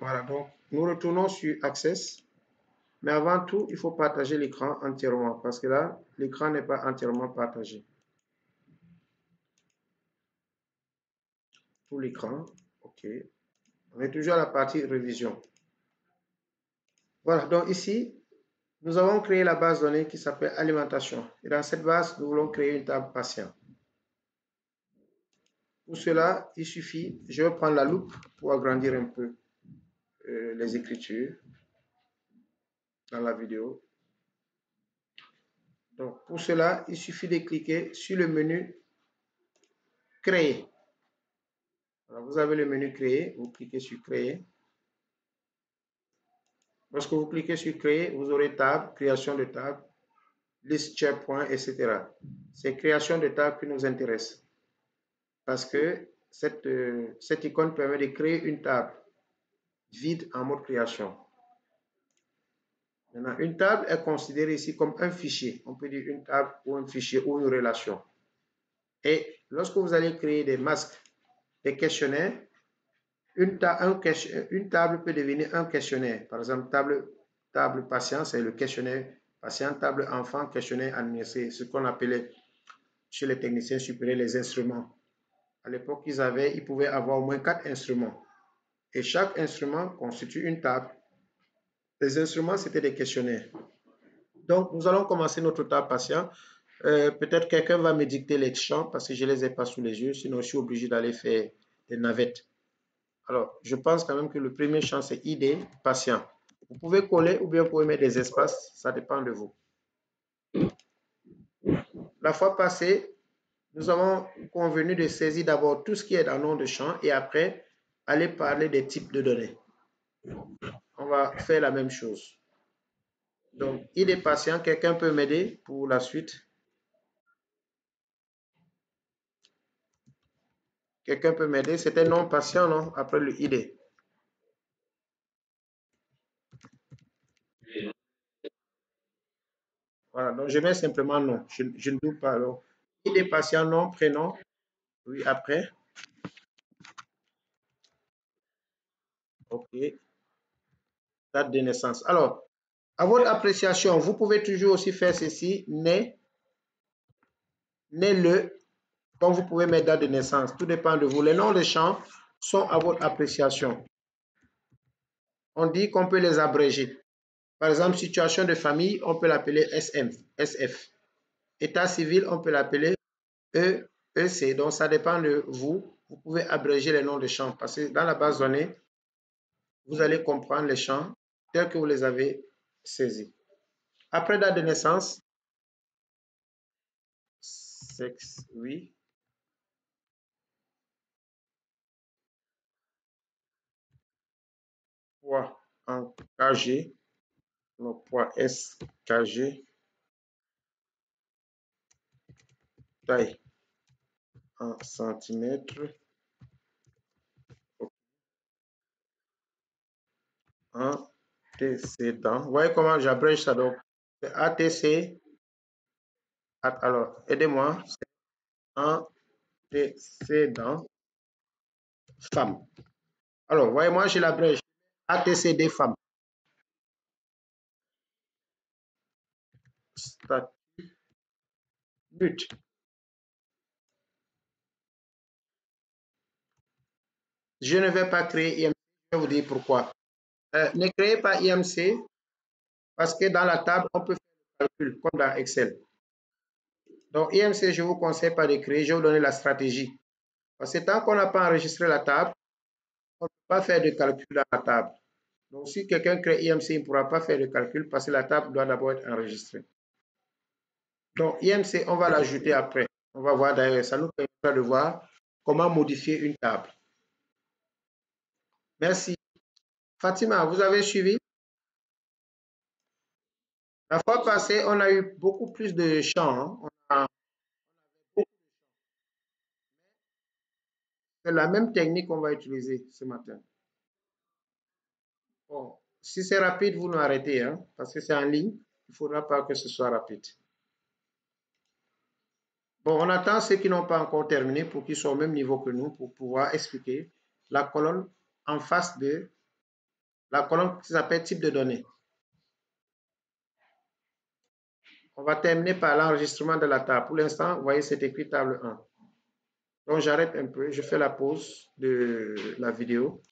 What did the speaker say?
Voilà, donc nous retournons sur Access. Mais avant tout, il faut partager l'écran entièrement parce que là, l'écran n'est pas entièrement partagé. Tout l'écran, OK. On est toujours à la partie révision. Voilà, donc ici, nous avons créé la base de données qui s'appelle alimentation. Et dans cette base, nous voulons créer une table patient. Pour cela, il suffit, je vais prendre la loupe pour agrandir un peu les écritures dans la vidéo. Donc, pour cela, il suffit de cliquer sur le menu Créer. Alors, vous avez le menu Créer, vous cliquez sur Créer. Lorsque vous cliquez sur Créer, vous aurez table, création de table, liste SharePoint, etc. C'est création de table qui nous intéresse parce que cette icône permet de créer une table vide en mode création. Maintenant, une table est considérée ici comme un fichier. On peut dire une table ou un fichier ou une relation. Et lorsque vous allez créer des masques, des questionnaires, une table peut devenir un questionnaire. Par exemple, table patient, c'est le questionnaire patient. Table enfant, questionnaire administré, ce qu'on appelait chez les techniciens supérieurs les instruments. À l'époque, ils pouvaient avoir au moins 4 instruments. Et chaque instrument constitue une table. Les instruments, c'était des questionnaires. Donc, nous allons commencer notre table patient. Peut-être quelqu'un va me dicter les champs parce que je ne les ai pas sous les yeux. Sinon, je suis obligé d'aller faire des navettes. Alors, je pense quand même que le premier champ, c'est ID, patient. Vous pouvez coller ou bien vous pouvez mettre des espaces. Ça dépend de vous. La fois passée, nous avons convenu de saisir d'abord tout ce qui est dans le nom de champ et après, aller parler des types de données. On va faire la même chose. Donc, ID patient, quelqu'un peut m'aider pour la suite? Quelqu'un peut m'aider? C'était non patient, non? Après le ID. Voilà, donc je mets simplement non. Je ne doute pas. Alors, ID patient, nom, prénom. Oui, après. OK. Date de naissance. Alors, à votre appréciation, vous pouvez toujours aussi faire ceci, né le, comme vous pouvez mettre date de naissance. Tout dépend de vous. Les noms de champs sont à votre appréciation. On dit qu'on peut les abréger. Par exemple, situation de famille, on peut l'appeler SF. État civil, on peut l'appeler EC. Donc, ça dépend de vous. Vous pouvez abréger les noms de champs parce que dans la base de données, vous allez comprendre les champs tels que vous les avez saisis. Après date de naissance, sexe, oui. Poids en kg, le poids SKG, taille en centimètres, antécédent. Vous voyez comment j'abrège ça donc? ATC, alors aidez-moi, antécédent, femme. Alors, voyez, moi je l'abrège. ATCD femme. Statut, but. Je ne vais pas créer IMC, je vais vous dire pourquoi. Ne créez pas IMC parce que dans la table, on peut faire le calcul comme dans Excel. Donc, IMC, je ne vous conseille pas de créer, je vais vous donner la stratégie. Parce que tant qu'on n'a pas enregistré la table, on ne peut pas faire de calcul dans la table. Donc, si quelqu'un crée IMC, il ne pourra pas faire de calcul parce que la table doit d'abord être enregistrée. Donc, IMC, on va l'ajouter après. On va voir d'ailleurs, ça nous permettra de voir comment modifier une table. Merci. Fatima, vous avez suivi? La fois passée, on a eu beaucoup plus de champs. Hein. C'est la même technique qu'on va utiliser ce matin. Bon, si c'est rapide, vous nous arrêtez, hein, parce que c'est en ligne. Il ne faudra pas que ce soit rapide. Bon, on attend ceux qui n'ont pas encore terminé pour qu'ils soient au même niveau que nous pour pouvoir expliquer la colonne en face de la colonne qui s'appelle type de données. On va terminer par l'enregistrement de la table. Pour l'instant, vous voyez, c'est écrit table 1. Donc, j'arrête un peu, je fais la pause de la vidéo.